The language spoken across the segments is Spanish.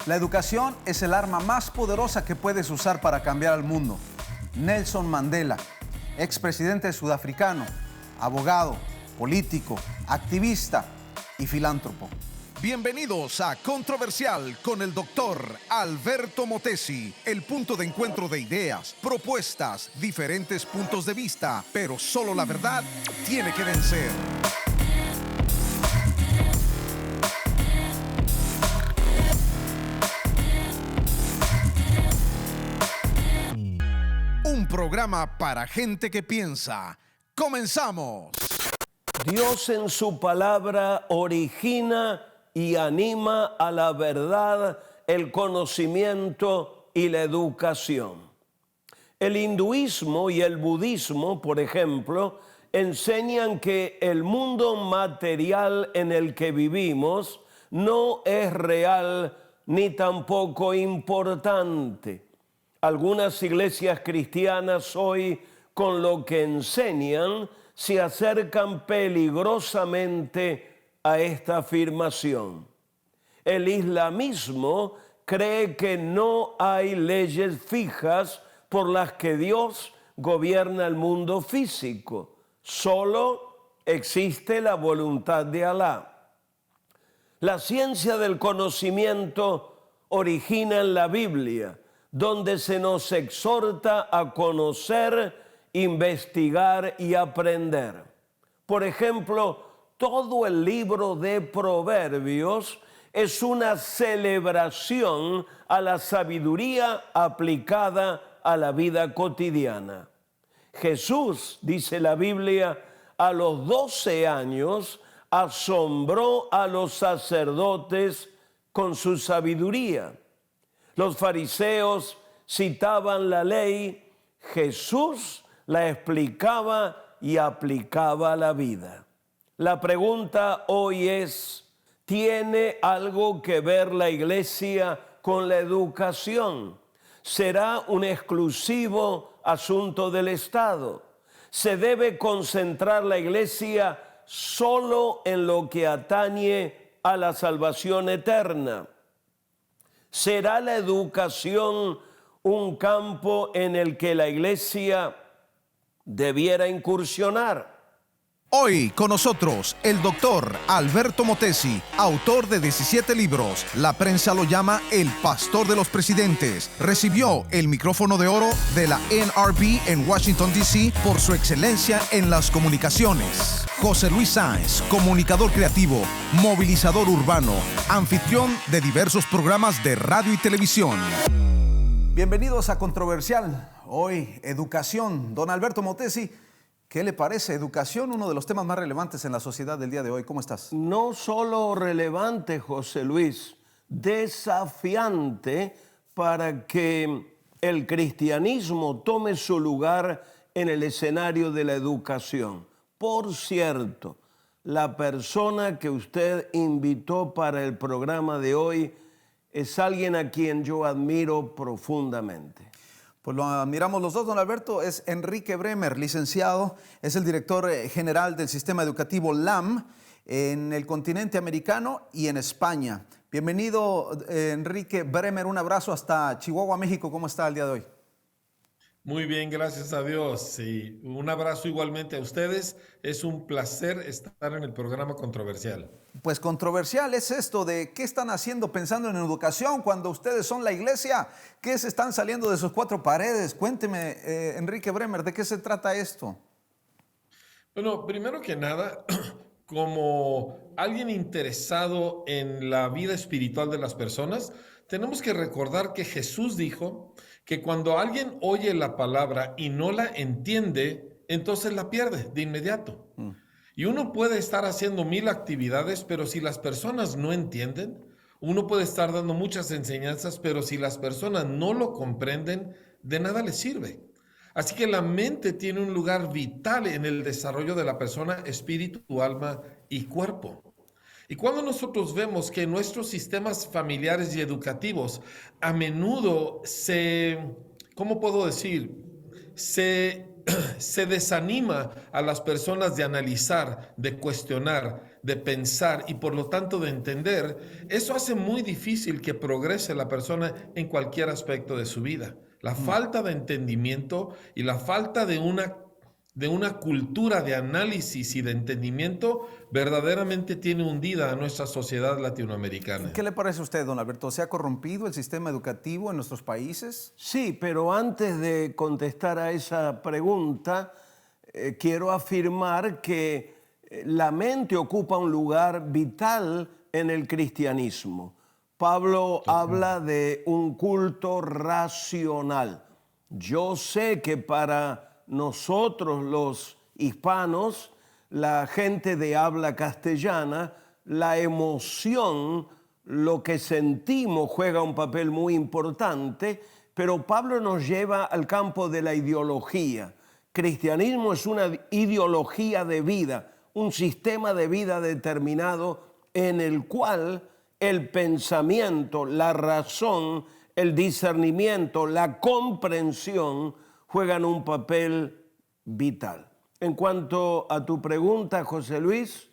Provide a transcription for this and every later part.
La educación es el arma más poderosa que puedes usar para cambiar al mundo. Nelson Mandela, expresidente sudafricano, abogado, político, activista y filántropo. Bienvenidos a Controversial con el doctor Alberto Motesi, el punto de encuentro de ideas, propuestas, diferentes puntos de vista, pero solo la verdad tiene que vencer. Un programa para gente que piensa. ¡Comenzamos! Dios en su palabra origina y anima a la verdad, el conocimiento y la educación. El hinduismo y el budismo, por ejemplo, enseñan que el mundo material en el que vivimos no es real ni tampoco importante. Algunas iglesias cristianas hoy, con lo que enseñan, se acercan peligrosamente a esta afirmación. El islamismo cree que no hay leyes fijas por las que Dios gobierna el mundo físico. Solo existe la voluntad de Alá. La ciencia del conocimiento origina en la Biblia, donde se nos exhorta a conocer, investigar y aprender. Por ejemplo, todo el libro de Proverbios es una celebración a la sabiduría aplicada a la vida cotidiana. Jesús, dice la Biblia, a los 12 años asombró a los sacerdotes con su sabiduría. Los fariseos citaban la ley, Jesús la explicaba y aplicaba a la vida. La pregunta hoy es, ¿tiene algo que ver la iglesia con la educación? ¿Será un exclusivo asunto del Estado? ¿Se debe concentrar la iglesia solo en lo que atañe a la salvación eterna? ¿Será la educación un campo en el que la iglesia debiera incursionar? Hoy con nosotros el doctor Alberto Motesi, autor de 17 libros. La prensa lo llama el pastor de los presidentes. Recibió el micrófono de oro de la NRB en Washington, D.C. por su excelencia en las comunicaciones. José Luis Sáenz, comunicador creativo, movilizador urbano, anfitrión de diversos programas de radio y televisión. Bienvenidos a Controversial. Hoy, educación. Don Alberto Motesi, ¿qué le parece? Educación, uno de los temas más relevantes en la sociedad del día de hoy. ¿Cómo estás? No solo relevante, José Luis, desafiante para que el cristianismo tome su lugar en el escenario de la educación. Por cierto, la persona que usted invitó para el programa de hoy es alguien a quien yo admiro profundamente. Pues lo admiramos los dos, don Alberto. Es Enrique Bremer, licenciado, es el director general del sistema educativo LAM en el continente americano y en España. Bienvenido, Enrique Bremer, un abrazo hasta Chihuahua, México. ¿Cómo está el día de hoy? Muy bien, gracias a Dios. Y un abrazo igualmente a ustedes. Es un placer estar en el programa Controversial. Pues controversial es esto de qué están haciendo pensando en educación cuando ustedes son la iglesia. ¿Qué se están saliendo de sus cuatro paredes? Cuénteme, Enrique Bremer, ¿de qué se trata esto? Bueno, primero que nada, como alguien interesado en la vida espiritual de las personas, tenemos que recordar que Jesús dijo que cuando alguien oye la palabra y no la entiende, entonces la pierde de inmediato. Y uno puede estar haciendo 1000 actividades, pero si las personas no entienden, uno puede estar dando muchas enseñanzas, pero si las personas no lo comprenden, de nada les sirve. Así que la mente tiene un lugar vital en el desarrollo de la persona, espíritu, alma y cuerpo. Y cuando nosotros vemos que nuestros sistemas familiares y educativos a menudo ¿cómo puedo decir? Se desanima a las personas de analizar, de cuestionar, de pensar y por lo tanto de entender, eso hace muy difícil que progrese la persona en cualquier aspecto de su vida. La falta de entendimiento y la falta de una cultura de análisis y de entendimiento verdaderamente tiene hundida a nuestra sociedad latinoamericana. ¿Qué le parece a usted, don Alberto? ¿Se ha corrompido el sistema educativo en nuestros países? Sí, pero antes de contestar a esa pregunta, quiero afirmar que la mente ocupa un lugar vital en el cristianismo. Pablo habla de un culto racional. Yo sé que para nosotros los hispanos, la gente de habla castellana, la emoción, lo que sentimos juega un papel muy importante, pero Pablo nos lleva al campo de la ideología. Cristianismo es una ideología de vida, un sistema de vida determinado en el cual el pensamiento, la razón, el discernimiento, la comprensión juegan un papel vital. En cuanto a tu pregunta, José Luis,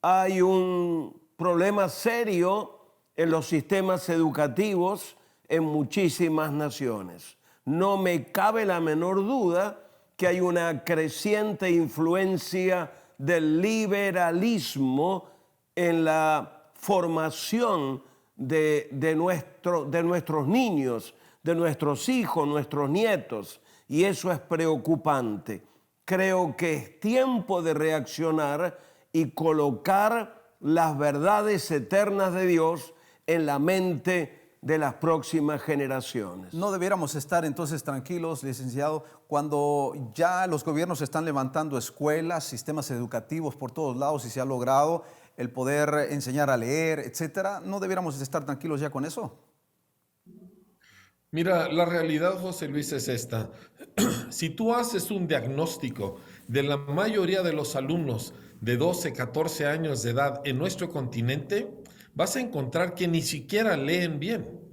hay un problema serio en los sistemas educativos en muchísimas naciones. No me cabe la menor duda que hay una creciente influencia del liberalismo en la formación de nuestros niños, de nuestros hijos, nuestros nietos, y eso es preocupante. Creo que es tiempo de reaccionar y colocar las verdades eternas de Dios en la mente de las próximas generaciones. No debiéramos estar entonces tranquilos, licenciado, cuando ya los gobiernos están levantando escuelas, sistemas educativos por todos lados y se ha logrado el poder enseñar a leer, etcétera. ¿No debiéramos estar tranquilos ya con eso? Mira, la realidad, José Luis, es esta. Si tú haces un diagnóstico de la mayoría de los alumnos de 12, 14 años de edad en nuestro continente, vas a encontrar que ni siquiera leen bien.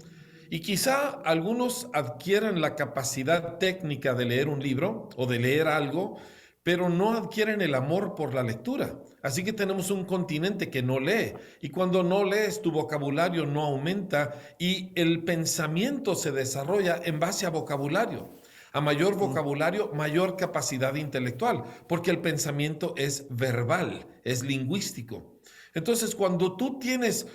Y quizá algunos adquieran la capacidad técnica de leer un libro o de leer algo, pero no adquieren el amor por la lectura. Así que tenemos un continente que no lee, y cuando no lees tu vocabulario no aumenta y el pensamiento se desarrolla en base a vocabulario. A mayor vocabulario, mayor capacidad intelectual, porque el pensamiento es verbal, es lingüístico. Entonces, cuando tú tienes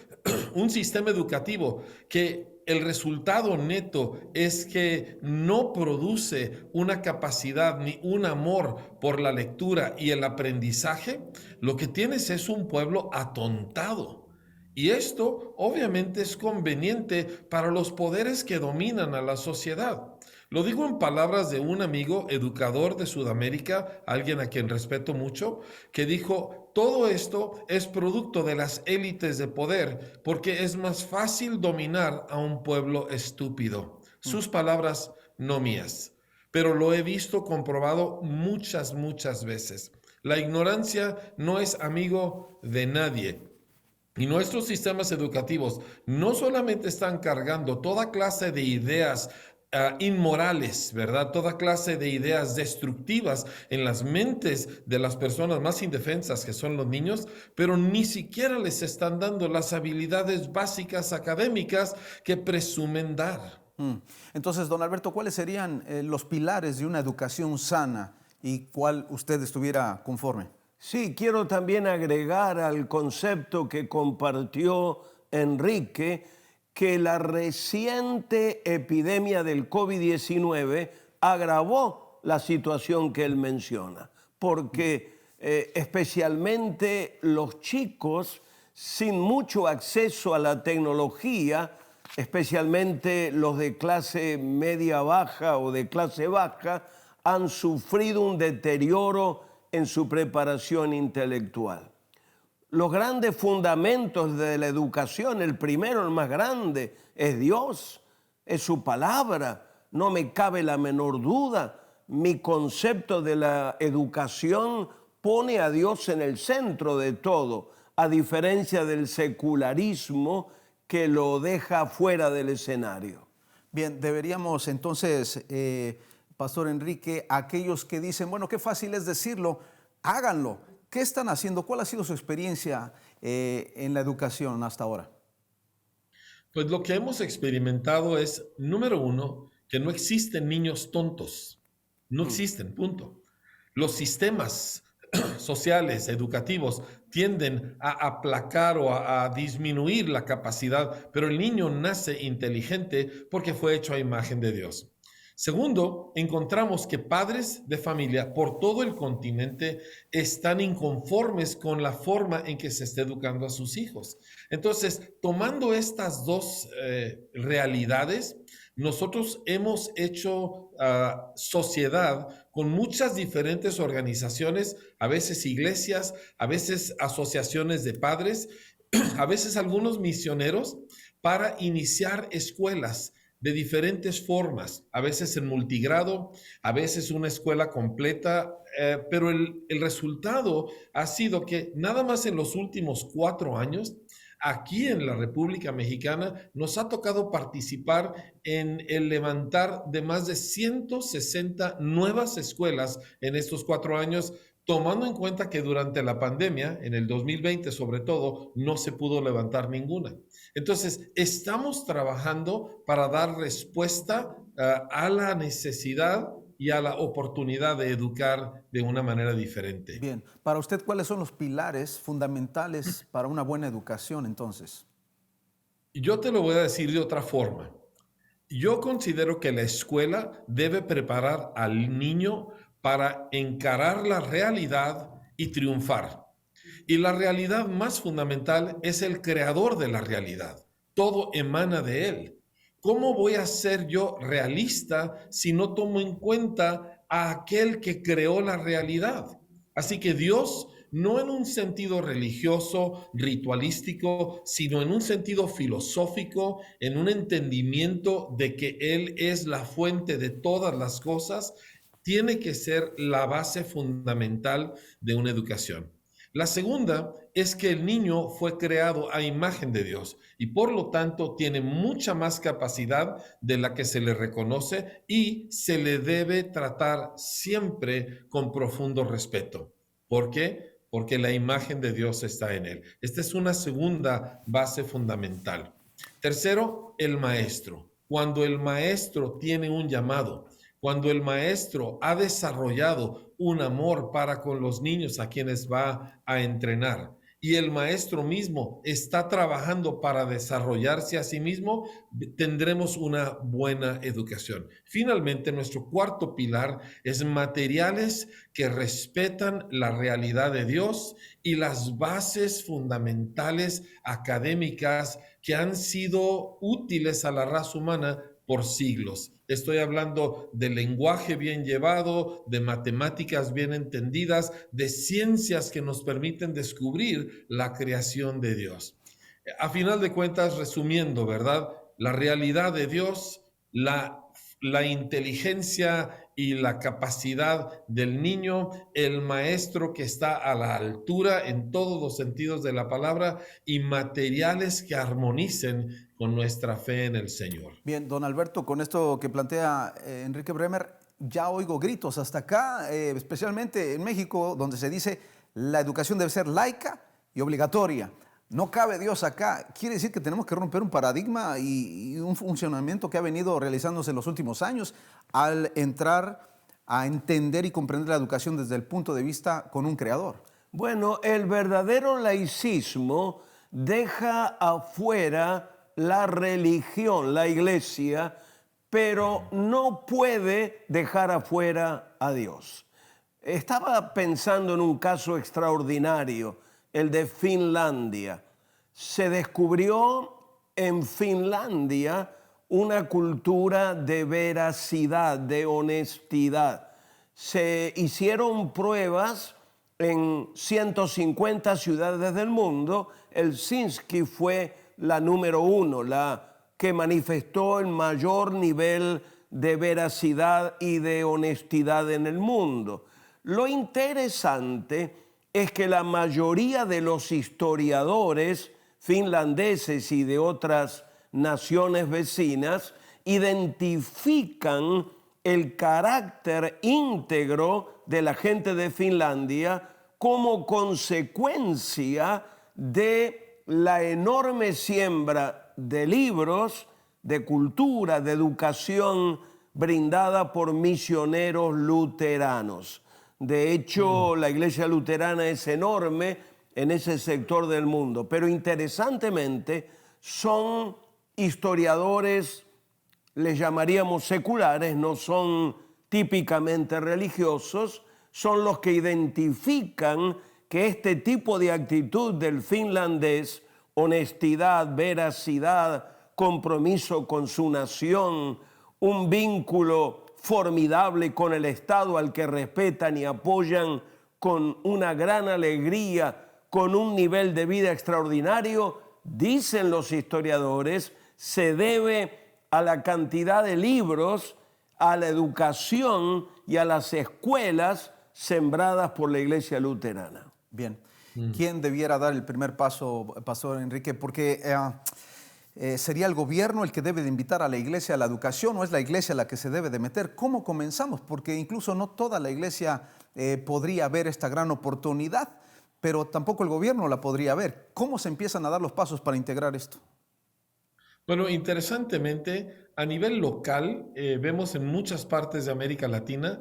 un sistema educativo que el resultado neto es que no produce una capacidad ni un amor por la lectura y el aprendizaje, lo que tienes es un pueblo atontado. Y esto obviamente es conveniente para los poderes que dominan a la sociedad. Lo digo en palabras de un amigo educador de Sudamérica, alguien a quien respeto mucho, que dijo: todo esto es producto de las élites de poder, porque es más fácil dominar a un pueblo estúpido. Sus palabras, no mías, pero lo he visto comprobado muchas veces. La ignorancia no es amigo de nadie. Y nuestros sistemas educativos no solamente están cargando toda clase de ideas inmorales, ¿verdad? Toda clase de ideas destructivas en las mentes de las personas más indefensas, que son los niños, pero ni siquiera les están dando las habilidades básicas académicas que presumen dar. Entonces, don Alberto, ¿cuáles serían los pilares de una educación sana y cuál usted estuviera conforme? Sí, quiero también agregar al concepto que compartió Enrique, que la reciente epidemia del COVID-19 agravó la situación que él menciona, porque especialmente los chicos sin mucho acceso a la tecnología, especialmente los de clase media baja o de clase baja, han sufrido un deterioro en su preparación intelectual. Los grandes fundamentos de la educación, el primero, el más grande, es Dios, es su palabra. No me cabe la menor duda. Mi concepto de la educación pone a Dios en el centro de todo, a diferencia del secularismo que lo deja fuera del escenario. Bien, deberíamos entonces, Pastor Enrique, aquellos que dicen, bueno, qué fácil es decirlo, háganlo. ¿Qué están haciendo? ¿Cuál ha sido su experiencia en la educación hasta ahora? Pues lo que hemos experimentado es, número uno, que no existen niños tontos. No existen, punto. Los sistemas sociales, educativos, tienden a aplacar o a disminuir la capacidad, pero el niño nace inteligente porque fue hecho a imagen de Dios. Segundo, encontramos que padres de familia por todo el continente están inconformes con la forma en que se está educando a sus hijos. Entonces, tomando estas dos realidades, nosotros hemos hecho sociedad con muchas diferentes organizaciones, a veces iglesias, a veces asociaciones de padres, a veces algunos misioneros, para iniciar escuelas de diferentes formas, a veces en multigrado, a veces una escuela completa, pero el resultado ha sido que nada más en los últimos 4 años, aquí en la República Mexicana, nos ha tocado participar en el levantar de más de 160 nuevas escuelas en estos 4 años, tomando en cuenta que durante la pandemia, en el 2020 sobre todo, no se pudo levantar ninguna. Entonces, estamos trabajando para dar respuesta a la necesidad y a la oportunidad de educar de una manera diferente. Bien, para usted, ¿cuáles son los pilares fundamentales para una buena educación entonces? Yo te lo voy a decir de otra forma. Yo considero que la escuela debe preparar al niño para encarar la realidad y triunfar. Y la realidad más fundamental es el creador de la realidad. Todo emana de él. ¿Cómo voy a ser yo realista si no tomo en cuenta a aquel que creó la realidad? Así que Dios, no en un sentido religioso, ritualístico, sino en un sentido filosófico, en un entendimiento de que Él es la fuente de todas las cosas, tiene que ser la base fundamental de una educación. La segunda es que el niño fue creado a imagen de Dios y por lo tanto tiene mucha más capacidad de la que se le reconoce y se le debe tratar siempre con profundo respeto. ¿Por qué? Porque la imagen de Dios está en él. Esta es una segunda base fundamental. Tercero, el maestro. Cuando el maestro tiene un llamado, cuando el maestro ha desarrollado un amor para con los niños a quienes va a entrenar y el maestro mismo está trabajando para desarrollarse a sí mismo, tendremos una buena educación. Finalmente, nuestro cuarto pilar es materiales que respetan la realidad de Dios y las bases fundamentales académicas que han sido útiles a la raza humana por siglos. Estoy hablando de lenguaje bien llevado, de matemáticas bien entendidas, de ciencias que nos permiten descubrir la creación de Dios. A final de cuentas, resumiendo, ¿verdad? La realidad de Dios, la inteligencia y la capacidad del niño, el maestro que está a la altura en todos los sentidos de la palabra y materiales que armonicen con nuestra fe en el Señor. Bien, don Alberto, con esto que plantea Enrique Bremer, ya oigo gritos hasta acá, especialmente en México, donde se dice la educación debe ser laica y obligatoria. No cabe Dios acá. Quiere decir que tenemos que romper un paradigma y un funcionamiento que ha venido realizándose en los últimos años al entrar a entender y comprender la educación desde el punto de vista con un creador. Bueno, el verdadero laicismo deja afuera la religión, la iglesia, pero no puede dejar afuera a Dios. Estaba pensando en un caso extraordinario, el de Finlandia. Se descubrió en Finlandia una cultura de veracidad, de honestidad. Se hicieron pruebas en 150 ciudades del mundo. Helsinki fue la número 1, la que manifestó el mayor nivel de veracidad y de honestidad en el mundo. Lo interesante es que la mayoría de los historiadores finlandeses y de otras naciones vecinas identifican el carácter íntegro de la gente de Finlandia como consecuencia de la enorme siembra de libros, de cultura, de educación brindada por misioneros luteranos. De hecho, la iglesia luterana es enorme en ese sector del mundo, pero interesantemente son historiadores, les llamaríamos seculares, no son típicamente religiosos, son los que identifican que este tipo de actitud del finlandés, honestidad, veracidad, compromiso con su nación, un vínculo formidable con el Estado al que respetan y apoyan con una gran alegría, con un nivel de vida extraordinario, dicen los historiadores, se debe a la cantidad de libros, a la educación y a las escuelas sembradas por la iglesia luterana. Bien. ¿Quién debiera dar el primer paso, Pastor Enrique? Porque ¿sería el gobierno el que debe de invitar a la iglesia a la educación o es la iglesia la que se debe de meter? ¿Cómo comenzamos? Porque incluso no toda la iglesia podría ver esta gran oportunidad, pero tampoco el gobierno la podría ver. ¿Cómo se empiezan a dar los pasos para integrar esto? Bueno, interesantemente, a nivel local, vemos en muchas partes de América Latina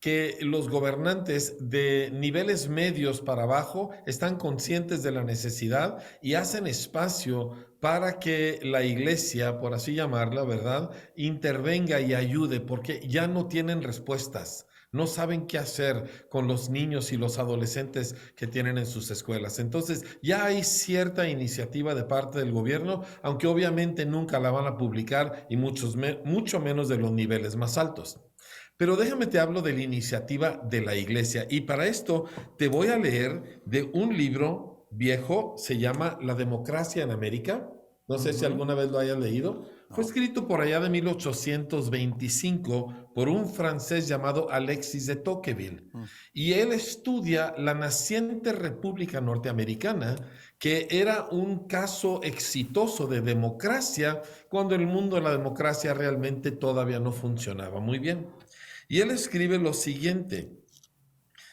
que los gobernantes de niveles medios para abajo están conscientes de la necesidad y hacen espacio para que la iglesia, por así llamarla, ¿verdad?, intervenga y ayude, porque ya no tienen respuestas. No saben qué hacer con los niños y los adolescentes que tienen en sus escuelas. Entonces, ya hay cierta iniciativa de parte del gobierno, aunque obviamente nunca la van a publicar y mucho menos de los niveles más altos. Pero déjame te hablo de la iniciativa de la iglesia. Y para esto te voy a leer de un libro viejo, se llama La democracia en América. No sé si alguna vez lo hayas leído. Fue escrito por allá de 1825 por un francés llamado Alexis de Tocqueville. Y él estudia la naciente República Norteamericana, que era un caso exitoso de democracia cuando el mundo de la democracia realmente todavía no funcionaba muy bien. Y él escribe lo siguiente.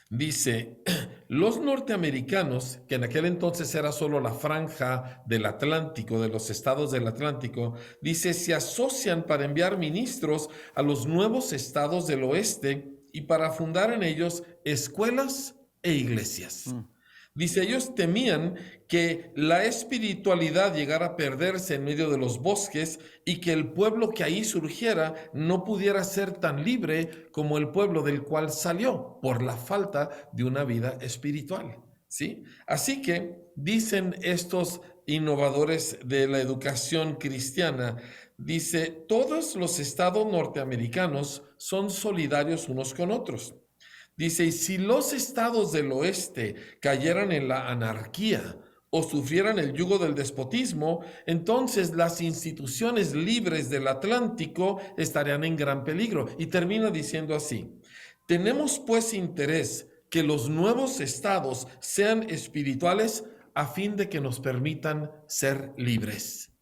Dice, los norteamericanos, que en aquel entonces era solo la franja del Atlántico, de los estados del Atlántico, dice, se asocian para enviar ministros a los nuevos estados del oeste y para fundar en ellos escuelas e iglesias. Dice, ellos temían que la espiritualidad llegara a perderse en medio de los bosques y que el pueblo que ahí surgiera no pudiera ser tan libre como el pueblo del cual salió por la falta de una vida espiritual, ¿sí? Así que dicen estos innovadores de la educación cristiana, dice, todos los estados norteamericanos son solidarios unos con otros. Dice, y si los estados del oeste cayeran en la anarquía o sufrieran el yugo del despotismo, entonces las instituciones libres del Atlántico estarían en gran peligro. Y termina diciendo así, tenemos pues interés que los nuevos estados sean espirituales a fin de que nos permitan ser libres.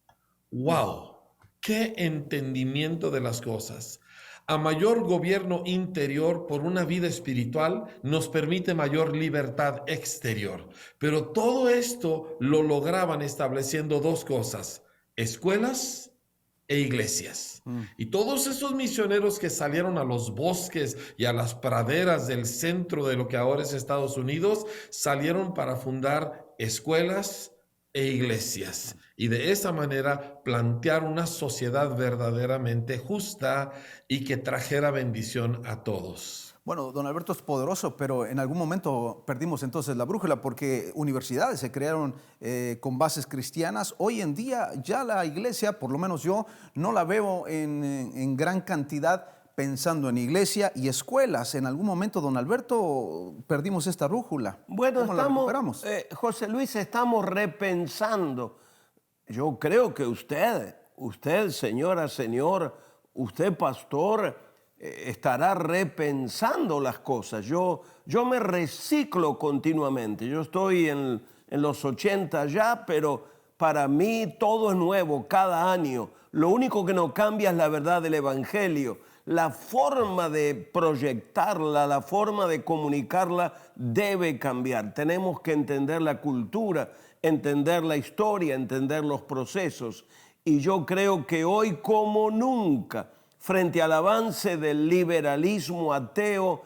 ¡Wow! ¡Qué entendimiento de las cosas! A mayor gobierno interior por una vida espiritual nos permite mayor libertad exterior. Pero todo esto lo lograban estableciendo dos cosas, escuelas e iglesias. Y todos esos misioneros que salieron a los bosques y a las praderas del centro de lo que ahora es Estados Unidos, salieron para fundar escuelas e iglesias, y de esa manera plantear una sociedad verdaderamente justa y que trajera bendición a todos. Bueno, don Alberto es poderoso, pero en algún momento perdimos entonces la brújula porque universidades se crearon con bases cristianas. Hoy en día ya la iglesia, por lo menos yo, no la veo en gran cantidad pensando en iglesia y escuelas. En algún momento, don Alberto, perdimos esta brújula. Bueno, ¿Cómo la recuperamos? José Luis, estamos repensando. Yo creo que usted, señora, señor, usted, pastor, estará repensando las cosas. Yo me reciclo continuamente. Yo estoy en los 80 ya, pero Para mí todo es nuevo cada año. Lo único que no cambia es la verdad del Evangelio. La forma de proyectarla, la forma de comunicarla debe cambiar. Tenemos que entender la cultura, entender la historia, entender los procesos. Y yo creo que hoy como nunca, frente al avance del liberalismo ateo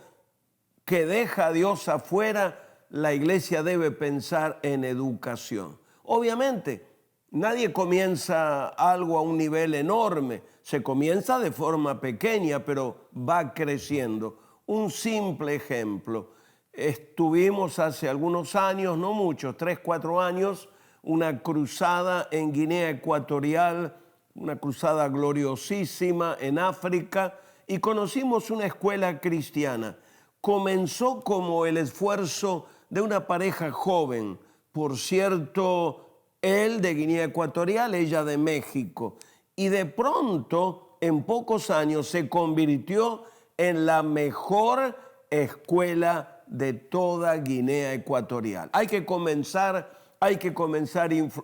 que deja a Dios afuera, la iglesia debe pensar en educación. Obviamente, nadie comienza algo a un nivel enorme, se comienza de forma pequeña, pero va creciendo. Un simple ejemplo, estuvimos hace algunos años, no muchos, 3, 4 años, una cruzada en Guinea Ecuatorial, una cruzada gloriosísima en África, y conocimos una escuela cristiana. Comenzó como el esfuerzo de una pareja joven, por cierto, él de Guinea Ecuatorial, ella de México, y de pronto, en pocos años, se convirtió en la mejor escuela de toda Guinea Ecuatorial. Hay que comenzar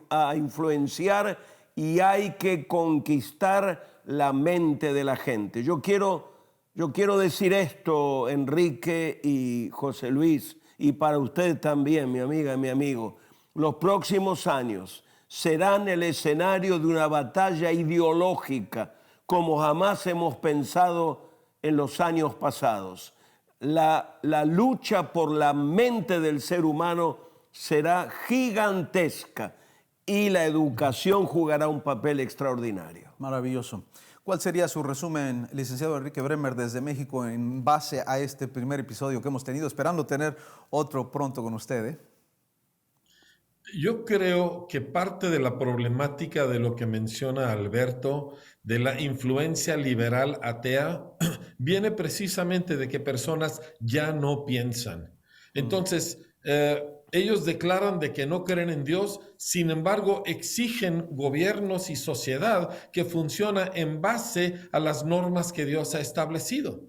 a influenciar y hay que conquistar la mente de la gente. Yo quiero decir esto, Enrique y José Luis, y para usted también, mi amiga y mi amigo. Los próximos años serán el escenario de una batalla ideológica como jamás hemos pensado en los años pasados. La lucha por la mente del ser humano será gigantesca y la educación jugará un papel extraordinario. Maravilloso. ¿Cuál sería su resumen, licenciado Enrique Bremer, desde México, en base a este primer episodio que hemos tenido, esperando tener otro pronto con usted? Yo creo que parte de la problemática de lo que menciona Alberto, de la influencia liberal atea, viene precisamente de que personas ya no piensan. Entonces, ellos declaran de que no creen en Dios, sin embargo, exigen gobiernos y sociedad que funciona en base a las normas que Dios ha establecido.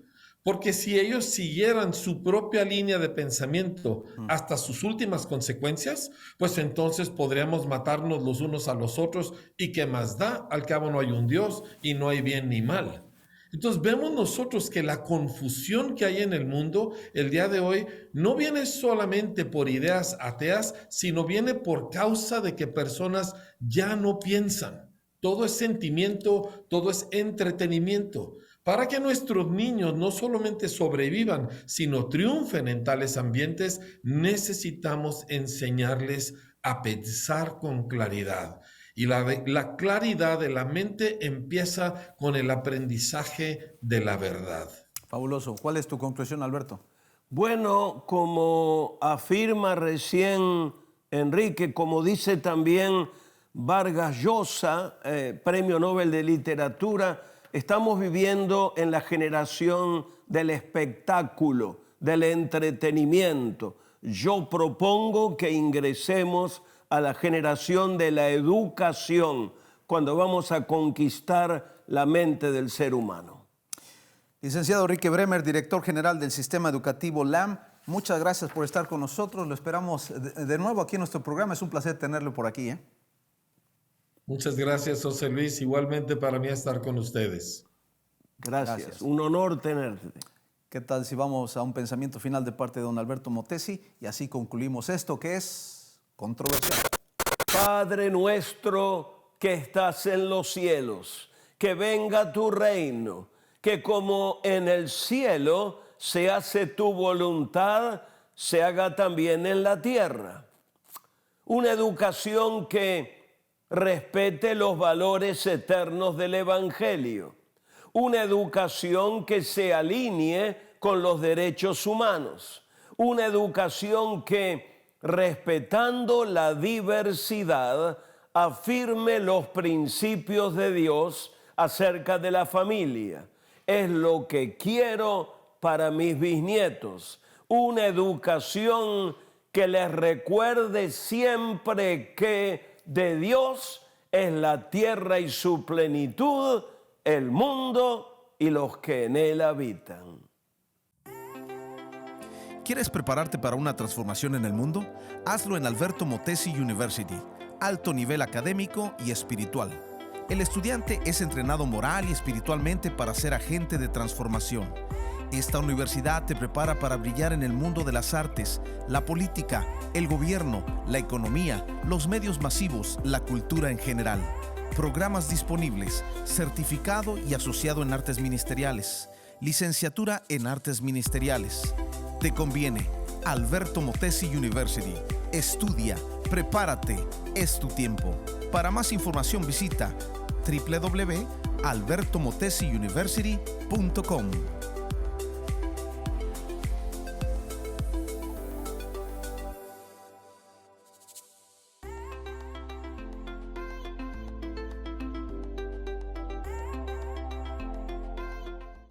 Porque si ellos siguieran su propia línea de pensamiento hasta sus últimas consecuencias, pues entonces podríamos matarnos los unos a los otros y ¿qué más da? Al cabo no hay un Dios y no hay bien ni mal. Entonces vemos nosotros que la confusión que hay en el mundo el día de hoy no viene solamente por ideas ateas, sino viene por causa de que personas ya no piensan. Todo es sentimiento, todo es entretenimiento. Para que nuestros niños no solamente sobrevivan, sino triunfen en tales ambientes, necesitamos enseñarles a pensar con claridad. Y la claridad de la mente empieza con el aprendizaje de la verdad. Fabuloso. ¿Cuál es tu conclusión, Alberto? Bueno, como afirma recién Enrique, como dice también Vargas Llosa, Premio Nobel de Literatura, estamos viviendo en la generación del espectáculo, del entretenimiento. Yo propongo que ingresemos a la generación de la educación cuando vamos a conquistar la mente del ser humano. Licenciado Enrique Bremer, director general del Sistema Educativo LAM, muchas gracias por estar con nosotros. Lo esperamos de nuevo aquí en nuestro programa. Es un placer tenerlo por aquí. Muchas gracias, José Luis. Igualmente para mí estar con ustedes. Gracias. Un honor tenerte. ¿Qué tal si vamos a un pensamiento final de parte de don Alberto Motesi? Y así concluimos esto que es controversial. Padre nuestro que estás en los cielos, que venga tu reino, que como en el cielo se hace tu voluntad, se haga también en la tierra. Una educación que respete los valores eternos del Evangelio. Una educación que se alinee con los derechos humanos. Una educación que, respetando la diversidad, afirme los principios de Dios acerca de la familia. Es lo que quiero para mis bisnietos. Una educación que les recuerde siempre que de Dios es la tierra y su plenitud, el mundo y los que en él habitan. ¿Quieres prepararte para una transformación en el mundo? Hazlo en Alberto Motesi University. alto nivel académico y espiritual. El estudiante es entrenado moral y espiritualmente para ser agente de transformación. Esta universidad te prepara para brillar en el mundo de las artes, la política, el gobierno, la economía, los medios masivos, la cultura en general. Programas disponibles, certificado y asociado en artes ministeriales, licenciatura en artes ministeriales. Te conviene. Alberto Motesi University. Estudia, prepárate, es tu tiempo. Para más información visita www.albertomotesiuniversity.com.